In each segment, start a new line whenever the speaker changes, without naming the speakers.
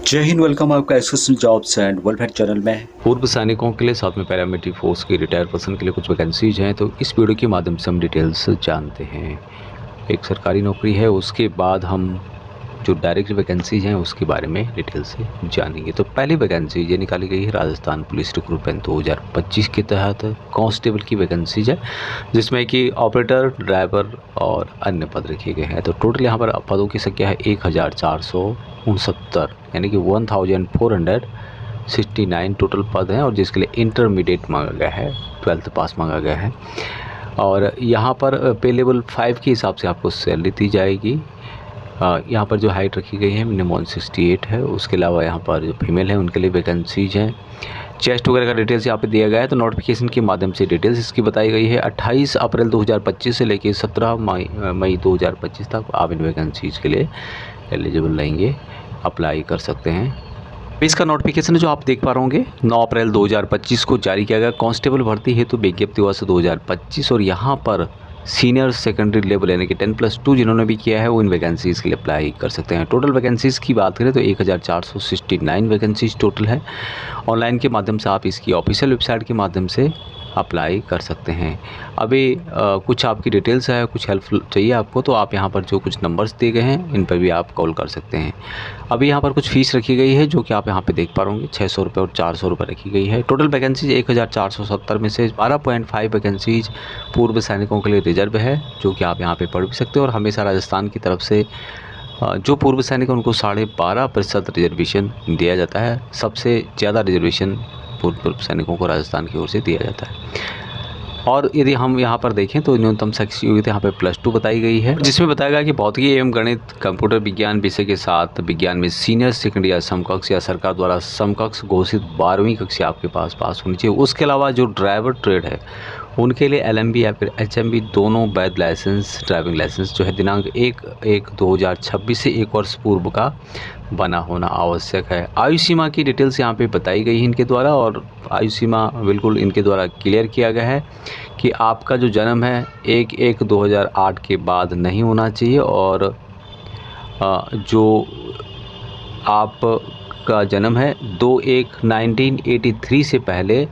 जय हिंद। वेलकम आपका SSC jobs and welfare channel में।
पूर्व सैनिकों के लिए साथ में पैरामिलिट्री फोर्स के रिटायर्ड पर्सन के लिए कुछ वैकेंसीज हैं, तो इस वीडियो के माध्यम से हम डिटेल्स जानते हैं। एक सरकारी नौकरी है, उसके बाद हम जो डायरेक्ट वैकेंसीज हैं उसके बारे में डिटेल से जानेंगे। तो पहली वैकेंसी ये निकाली गई है राजस्थान पुलिस रिक्रूटमेंट 2025 के तहत कांस्टेबल की वैकेंसीज है, जिसमें कि ऑपरेटर, ड्राइवर और अन्य पद रखे गए हैं। तो टोटल यहाँ पर पदों की संख्या है 1469, यानी कि 1469 टोटल पद हैं, और जिसके लिए इंटरमीडिएट मांगा गया है, 12th पास मांगा गया है। और यहाँ पर पे लेवल 5 के हिसाब से आपको सैलरी दी जाएगी। यहाँ पर जो हाइट रखी गई है मिनिमम 168 है। उसके अलावा यहाँ पर जो फीमेल है उनके लिए वैकेंसीज हैं। चेस्ट वगैरह का डिटेल्स यहाँ पे दिया गया है। तो नोटिफिकेशन के माध्यम से डिटेल्स इसकी बताई गई है। 28 अप्रैल 2025 से लेकर 17 मई 2025 तक आप इन वैकेंसीज के लिए एलिजिबल रहेंगे, अप्लाई कर सकते हैं। इसका नोटिफिकेशन जो आप देख पा रहे होंगे 9 अप्रैल 2025 को जारी किया गया। कांस्टेबल भर्ती हेतु विज्ञप्ति वर्ष 2025, और यहाँ पर सीनियर सेकेंडरी लेवल यानी कि 10+2 जिन्होंने भी किया है वो इन वैकेंसीज़ के लिए अप्लाई कर सकते हैं। टोटल वैकेंसीज़ की बात करें तो 1469 वैकेंसीज टोटल है। ऑनलाइन के माध्यम से आप इसकी ऑफिशियल वेबसाइट के माध्यम से अप्लाई कर सकते हैं। अभी कुछ आपकी डिटेल्स है, कुछ हेल्प चाहिए आपको, तो आप यहाँ पर जो कुछ नंबर्स दिए गए हैं इन पर भी आप कॉल कर सकते हैं। अभी यहाँ पर कुछ फ़ीस रखी गई है जो कि आप यहाँ पे देख पा रहे होंगे, 600 रुपये और 400 रुपये रखी गई है। टोटल वैकेंसीज 1470 में से 12.5 वैकेंसीज पूर्व सैनिकों के लिए रिजर्व है, जो कि आप यहाँ पे पढ़ भी सकते हो। और हमेशा राजस्थान की तरफ से जो पूर्व सैनिक हैं उनको 12.5% रिजर्वेशन दिया जाता है। सबसे ज़्यादा रिजर्वेशन पूर्व सैनिकों को राजस्थान की ओर से दिया जाता है। और यदि हम यहाँ पर देखें तो न्यूनतम शैक्षिक योग्यता यहाँ पे +2 बताई गई है, जिसमें बताया गया कि भौतिकी एवं गणित, कंप्यूटर विज्ञान विषय के साथ विज्ञान में सीनियर सेकेंडरी या समकक्ष या सरकार द्वारा समकक्ष घोषित 12वीं कक्षा आपके पास होनी चाहिए। उसके अलावा जो ड्राइवर ट्रेड है उनके लिए LMB या फिर HMB दोनों वैध लाइसेंस, ड्राइविंग लाइसेंस जो है दिनांक 1/1/2026 से 1 वर्ष पूर्व का बना होना आवश्यक है। आयु सीमा की डिटेल्स यहाँ पे बताई गई है इनके द्वारा, और आयु सीमा बिल्कुल इनके द्वारा क्लियर किया गया है कि आपका जो जन्म है 1/1/2008 के बाद नहीं होना चाहिए, और जो आपका जन्म है 2/1/1983 से पहले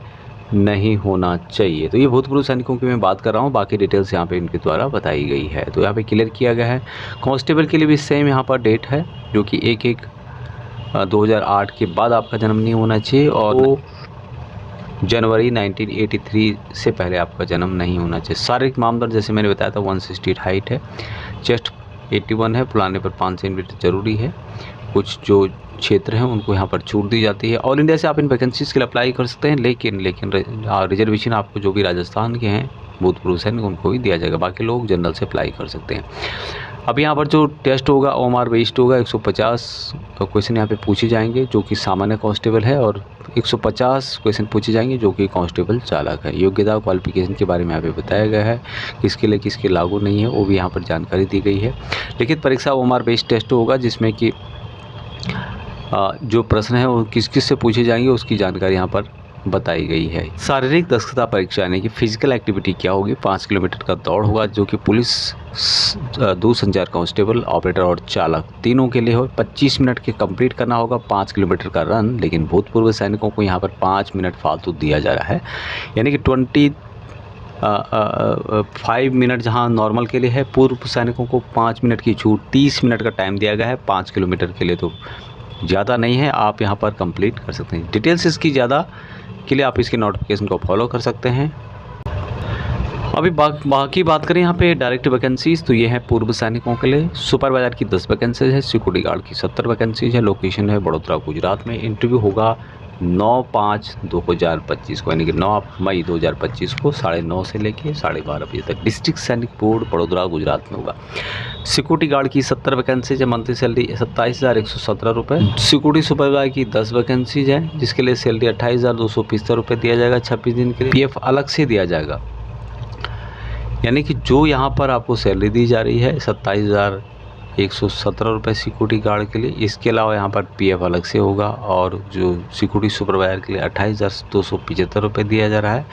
नहीं होना चाहिए। तो ये भूतपूर्व सैनिकों की मैं बात कर रहा हूँ, बाकी डिटेल्स यहाँ पे इनके द्वारा बताई गई है। तो यहाँ पे क्लियर किया गया है। कांस्टेबल के लिए भी सेम यहाँ पर डेट है, जो कि 1/1/2008 के बाद आपका जन्म नहीं होना चाहिए, और 2 जनवरी 1983 से पहले आपका जन्म नहीं होना चाहिए। शारीरिक मामला जैसे मैंने बताया था 168 हाइट है, चेस्ट 81 है, फुलाने पर 5 सेंटीमीटर जरूरी है। कुछ जो क्षेत्र हैं उनको यहाँ पर छूट दी जाती है। ऑल इंडिया से आप इन वैकेंसीज़ के लिए अप्लाई कर सकते हैं, लेकिन रिजर्वेशन आपको जो भी राजस्थान के हैं भूतपूर्व सैनिक उनको ही दिया जाएगा। बाकी लोग जनरल से अप्लाई कर सकते हैं। अब यहाँ पर जो टेस्ट होगा OMR बेस्ड होगा। 150 क्वेश्चन यहाँ पे पूछे जाएंगे जो कि सामान्य कांस्टेबल है, और 150 क्वेश्चन पूछे जाएंगे जो कि कांस्टेबल चालक है। योग्यता क्वालिफिकेशन के बारे में यहाँ पे बताया गया है, किसके लिए किसके लागू नहीं है वो भी यहाँ पर जानकारी दी गई है। लिखित परीक्षा OMR बेस्ड टेस्ट होगा, जिसमें कि जो प्रश्न है वो किस किस से पूछे जाएंगे उसकी जानकारी यहाँ पर बताई गई है। शारीरिक दक्षता परीक्षा यानी कि फिजिकल एक्टिविटी क्या होगी, 5 किलोमीटर का दौड़ होगा, जो कि पुलिस, दूरसंचार कांस्टेबल, ऑपरेटर और चालक तीनों के लिए हो। 25 मिनट के कंप्लीट करना होगा, 5 किलोमीटर का रन। लेकिन भूतपूर्व सैनिकों को यहाँ पर 5 मिनट फालतू दिया जा रहा है, यानी कि 5 मिनट जहाँ नॉर्मल के लिए है, पूर्व सैनिकों को 5 मिनट की छूट, 30 मिनट का टाइम दिया गया है 5 किलोमीटर के लिए। तो ज़्यादा नहीं है, आप यहाँ पर कंप्लीट कर सकते हैं। डिटेल्स इसकी ज़्यादा के लिए आप इसके नोटिफिकेशन को फॉलो कर सकते हैं। अभी बाकी बात करें यहाँ पे डायरेक्ट वैकेंसीज़, तो ये है पूर्व सैनिकों के लिए। सुपरवाइजर की 10 वैकेंसीज है, सिक्योरिटी गार्ड की 70 वैकेंसीज है। लोकेशन है बड़ोदरा गुजरात में। इंटरव्यू होगा 9/5/2025 को, यानी कि 9 मई 2025 को 9:30 से लेके 12:30 बजे तक डिस्ट्रिक्ट सैनिक बोर्ड बड़ोदरा गुजरात में होगा। सिक्योरिटी गार्ड की 70 वैकेंसीज है, मंथली सैलरी 27,117 रुपये। सिक्योरिटी सुपरवाइजर की 10 वैकेंसीज है, जिसके लिए सैलरी 28,275 रुपये दिया जाएगा 26 दिन के लिए। PF अलग से दिया जाएगा, यानी कि जो यहाँ पर आपको सैलरी दी जा रही है 27,117 रुपये सिक्योरिटी गार्ड के लिए। इसके अलावा यहाँ पर PF अलग से होगा, और जो सिक्योरिटी सुपरवाइजर के लिए 28,275 रुपये दिया जा रहा है।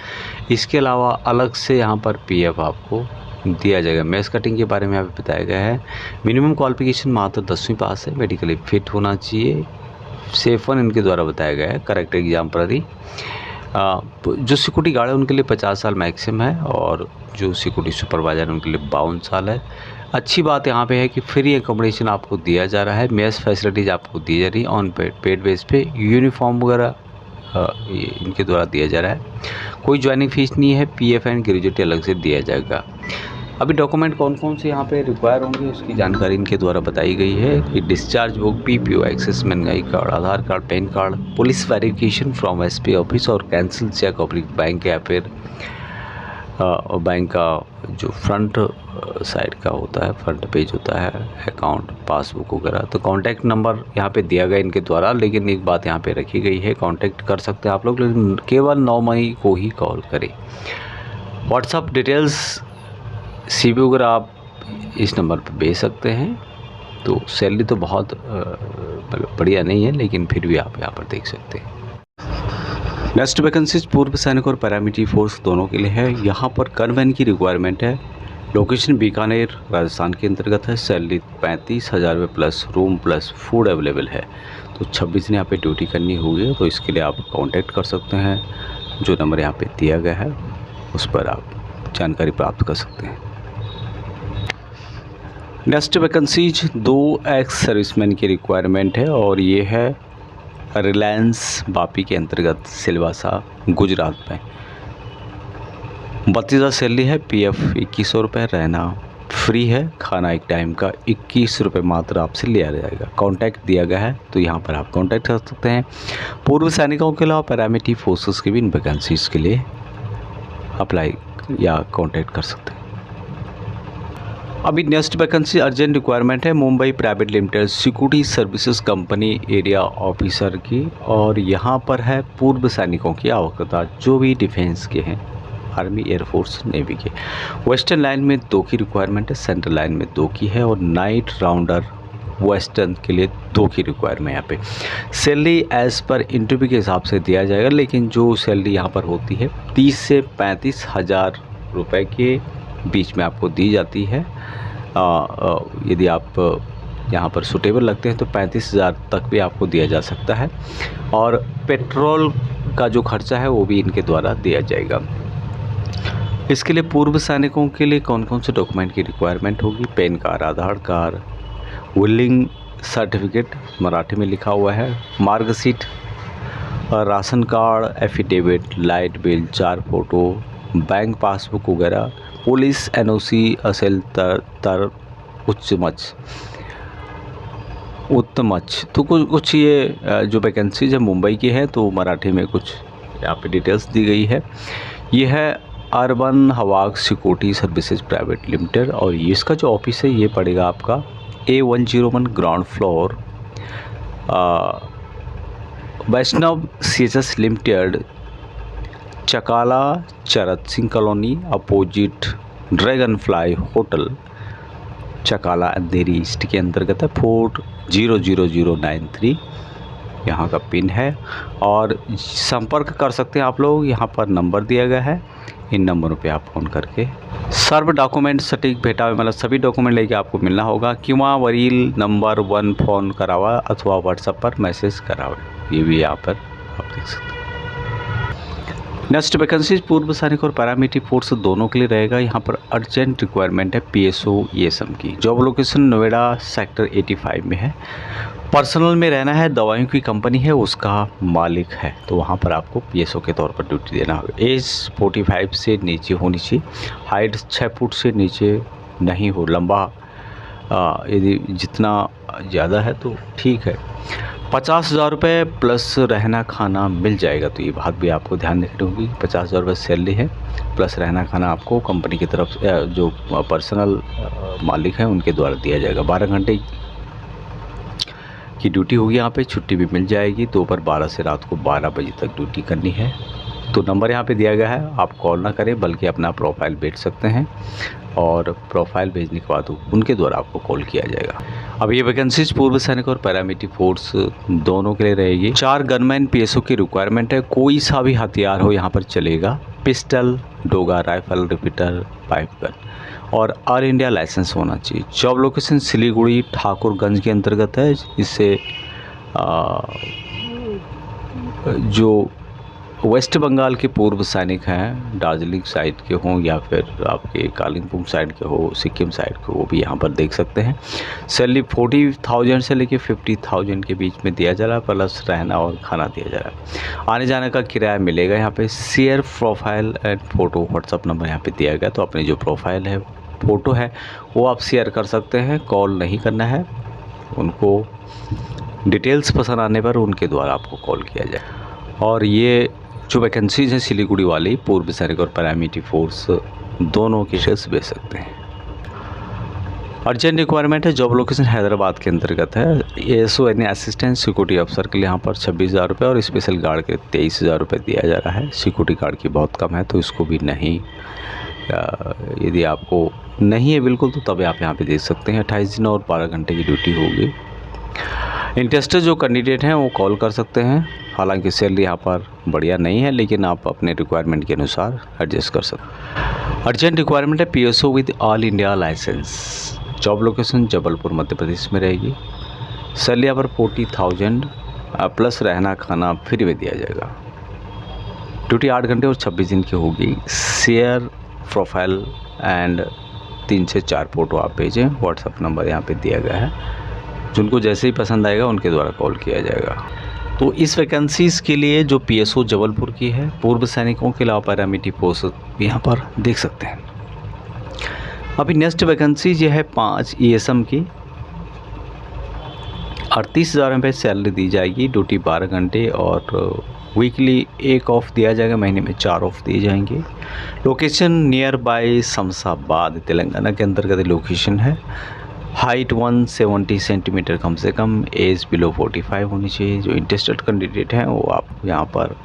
इसके अलावा अलग से यहाँ पर PF आपको दिया जाएगा। मेस कटिंग के बारे में यहाँ पे बताया गया है। मिनिमम क्वालिफिकेशन मात्र 10वीं पास है, मेडिकली फिट होना चाहिए, सेफन इनके द्वारा बताया गया है, करेक्ट एग्जाम्पलरी। जो सिक्योरिटी गार्ड है उनके लिए 50 साल मैक्सिमम है, और जो सिक्योरिटी सुपरवाइज़र है उनके लिए 52 साल है। अच्छी बात यहाँ पे है कि फ्री एकोमोडेशन आपको दिया जा रहा है, मेस फैसिलिटीज़ आपको दी जा रही है ऑन पेड बेस पे, यूनिफॉर्म वगैरह इनके द्वारा दिया जा रहा है। कोई ज्वाइनिंग फीस नहीं है, पीएफ एंड ग्रेजुएटी अलग से दिया जाएगा। अभी डॉक्यूमेंट कौन कौन से यहाँ पे रिक्वायर होंगे उसकी जानकारी इनके द्वारा बताई गई है कि डिस्चार्ज बुक, पीपीओ, एक्सेस महंगाई card, Aadhaar card, pan card, police verification from SP office और कैंसिल चेक ऑब्लिक बैंक, या फिर बैंक का जो फ्रंट साइड का होता है, फ्रंट पेज होता है, अकाउंट, पासबुक वगैरह। तो कॉन्टैक्ट नंबर यहाँ पे दिया गया इनके द्वारा, लेकिन एक बात यहाँ पे रखी गई है, कॉन्टैक्ट कर सकते हैं आप लोग, लेकिन केवल 9 मई को ही कॉल करें। व्हाट्सअप डिटेल्स सीवी वगैरह आप इस नंबर पर भेज सकते हैं। तो सैलरी तो बहुत बढ़िया नहीं है, लेकिन फिर भी आप यहाँ पर देख सकते हैं।
नेक्स्ट वैकेंसीज पूर्व सैनिक और पैरामिलिट्री फोर्स दोनों के लिए है। यहाँ पर गनमैन की रिक्वायरमेंट है। लोकेशन बीकानेर राजस्थान के अंतर्गत है। सैलरी 35,000 रुपये plus room plus food available है। तो 26 दिन यहाँ पे ड्यूटी करनी होगी, तो इसके लिए आप कांटेक्ट कर सकते हैं। जो नंबर यहाँ पे दिया गया है उस पर आप जानकारी प्राप्त कर सकते हैं। नेक्स्ट वैकेंसीज 2 एक्स सर्विसमैन की रिक्वायरमेंट है, और ये है रिलायंस वापी के अंतर्गत सिलवासा गुजरात में। 32,000 सैलरी है। पीएफ 2100 रुपये, रहना फ्री है, खाना एक टाइम का 21 रुपये मात्र आपसे लिया जाएगा। कॉन्टैक्ट दिया गया है, तो यहाँ पर आप कॉन्टैक्ट कर सकते हैं। पूर्व सैनिकों के अलावा पैरामिलिट्री फोर्सेस की भी इन वैकेंसीज के लिए अप्लाई या कॉन्टैक्ट कर सकते हैं। अभी नेक्स्ट वैकेंसी अर्जेंट रिक्वायरमेंट है Mumbai private limited security services company area officer की, और यहाँ पर है पूर्व सैनिकों की आवश्यकता जो भी डिफेंस के हैं, आर्मी, एयरफोर्स, नेवी के। वेस्टर्न लाइन में 2 की रिक्वायरमेंट है, सेंट्रल लाइन में 2 की है, और नाइट राउंडर वेस्टर्न के लिए 2 की रिक्वायरमेंट यहाँ पे। सैलरी एज़ पर इंटरव्यू के हिसाब से दिया जाएगा, लेकिन जो सैलरी यहाँ पर होती है 30 से 35,000 रुपये के बीच में आपको दी जाती है। यदि आप यहाँ पर सुटेबल लगते हैं तो 35,000 तक भी आपको दिया जा सकता है, और पेट्रोल का जो खर्चा है वो भी इनके द्वारा दिया जाएगा। इसके लिए पूर्व सैनिकों के लिए कौन कौन से डॉक्यूमेंट की रिक्वायरमेंट होगी? पैन कार्ड, आधार कार्ड, विलिंग सर्टिफिकेट मराठी में लिखा हुआ है, marksheet, ration card, affidavit, light bill, 4 photo, bank passbook वगैरह, पुलिस एनओसी असेल तर उत्तमच। तो कुछ ये जो वैकेंसीज है मुंबई की है, तो मराठी में कुछ यहाँ पे डिटेल्स दी गई है। ये है अर्बन हवाग सिक्योरिटी सर्विसेज प्राइवेट लिमिटेड, और ये इसका जो ऑफिस है ये पड़ेगा आपका A101 ground floor, Vaishnav CHS limited, Chakala Charat Singh colony, opposite dragonfly hotel, Chakala Andheri east के अंतर्गत है। 400093 यहाँ का पिन है, और संपर्क कर सकते हैं आप लोग। यहाँ पर नंबर दिया गया है, इन नंबरों पे आप फ़ोन करके सर्व डॉक्यूमेंट सटीक भेटा हुआ, मतलब सभी डॉक्यूमेंट लेके आपको मिलना होगा। किंवा वरील नंबर 1 फ़ोन करावा अथवा व्हाट्सएप पर मैसेज करावा, ये भी यहाँ पर आप देख सकते हैं। नेक्स्ट वैकेंसीज पूर्व सैनिक और पैरामिलिट्री फोर्स दोनों के लिए रहेगा। यहाँ पर अर्जेंट रिक्वायरमेंट है PSO ESM की। जॉब लोकेशन नोएडा सेक्टर 85 में है। पर्सनल में रहना है, दवाइयों की कंपनी है उसका मालिक है, तो वहाँ पर आपको PSO के तौर पर ड्यूटी देना होगा। एज 45 से नीचे होनी चाहिए, हाइट 6 फुट से नीचे नहीं हो, लंबा यदि जितना ज़्यादा है तो ठीक है। 50,000 रुपये प्लस रहना खाना मिल जाएगा, तो ये बात भी आपको ध्यान रखनी होगी। 50,000 रुपये सैलरी है, प्लस रहना खाना आपको कंपनी की तरफ से जो पर्सनल मालिक हैं उनके द्वारा दिया जाएगा। 12 घंटे की ड्यूटी होगी यहाँ पे, छुट्टी भी मिल जाएगी। दोपहर 12 से रात को 12 बजे तक ड्यूटी करनी है। तो नंबर यहाँ पे दिया गया है, आप कॉल ना करें बल्कि अपना प्रोफाइल भेज सकते हैं, और प्रोफाइल भेजने के बाद उनके द्वारा आपको कॉल किया जाएगा। अब ये वैकेंसीज पूर्व सैनिक और पैरामिलिट्री फोर्स दोनों के लिए रहेगी। 4 गनमैन PSO की रिक्वायरमेंट है। कोई सा भी हथियार हो यहाँ पर चलेगा, pistol, Doga, rifle, repeater, pipe gun, और ऑल इंडिया लाइसेंस होना चाहिए। जॉब लोकेशन सिलीगुड़ी ठाकुरगंज के अंतर्गत है। इससे जो वेस्ट बंगाल के पूर्व सैनिक हैं, दार्जिलिंग साइड के हों या फिर आपके कालिम्पोंग साइड के हो, सिक्किम साइड के, वो भी यहाँ पर देख सकते हैं। सैलरी 40,000 से लेके 50,000 के बीच में दिया जा रहा है, प्लस रहना और खाना दिया जा रहा है। आने जाने का किराया मिलेगा। यहाँ पे share profile and photo, WhatsApp number यहाँ पे दिया गया, तो अपनी जो प्रोफाइल है, फ़ोटो है, वो आप शेयर कर सकते हैं। कॉल नहीं करना है, उनको डिटेल्स पसंद आने पर उनके द्वारा आपको कॉल किया जाए। और ये जो वैकेंसीज़ हैं सिलीगुड़ी वाली, पूर्व सैनिक और पैरामिलिट्री फोर्स दोनों के शेयर्स बेच सकते हैं। अर्जेंट रिक्वायरमेंट है। जॉब लोकेशन हैदराबाद के अंतर्गत है। ASO यानी असिस्टेंट सिक्योरिटी अफसर के लिए यहाँ पर 26,000 रुपये और स्पेशल गार्ड के 23,000 रुपये दिया जा रहा है। सिक्योरिटी गार्ड की बहुत कम है, तो इसको भी नहीं, यदि आपको नहीं है बिल्कुल, तो तब आप यहाँ पे देख सकते हैं। 28 दिन और 12 घंटे की ड्यूटी होगी। इंटरेस्टेड जो कैंडिडेट हैं वो कॉल कर सकते हैं। हालांकि सैलरी यहाँ पर बढ़िया नहीं है, लेकिन आप अपने रिक्वायरमेंट के अनुसार एडजस्ट कर सकते हैं। अर्जेंट रिक्वायरमेंट है PSO with all India licence. Job location Jabalpur Madhya Pradesh में रहेगी। सैलरी यहाँ पर 40,000 प्लस रहना खाना फ्री में दिया जाएगा। ड्यूटी 8 घंटे और 26 दिन की होगी। शेयर प्रोफाइल एंड 3 से 4 फ़ोटो आप भेजें। व्हाट्सअप नंबर यहाँ पे दिया गया है, जिनको जैसे ही पसंद आएगा उनके द्वारा कॉल किया जाएगा। तो इस वैकेंसीज़ के लिए जो PSO जबलपुर की है, पूर्व सैनिकों के अलावा पैरामिलिट्री फोर्स भी यहाँ पर देख सकते हैं। अभी नेक्स्ट वैकेंसी ये है 5 ESM की। 38,000 रुपये सैलरी दी जाएगी। ड्यूटी 12 घंटे और वीकली 1 ऑफ दिया जाएगा, महीने में 4 ऑफ दिए जाएंगे। Location near by Shamshabad, Telangana के अंतर्गत लोकेशन है। हाइट 170 सेंटीमीटर कम से कम, एज बिलो 45 होनी चाहिए। जो इंटरेस्टेड कैंडिडेट हैं वो आप यहाँ पर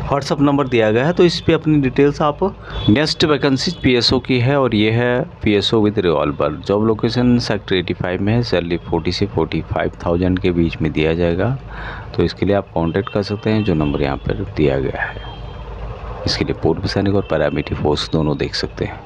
व्हाट्सअप नंबर दिया गया है, तो इस पे अपनी डिटेल्स आप। नेक्स्ट वैकेंसी PSO की है और ये है PSO with revolver. Job location sector 85 में है। सैलरी 40 से 45,000 के बीच में दिया जाएगा, तो इसके लिए आप कांटेक्ट कर सकते हैं, जो नंबर यहाँ पर दिया गया है। इसके लिए पूर्व सैनिक और पैरामिलिट्री फोर्स दोनों देख सकते हैं।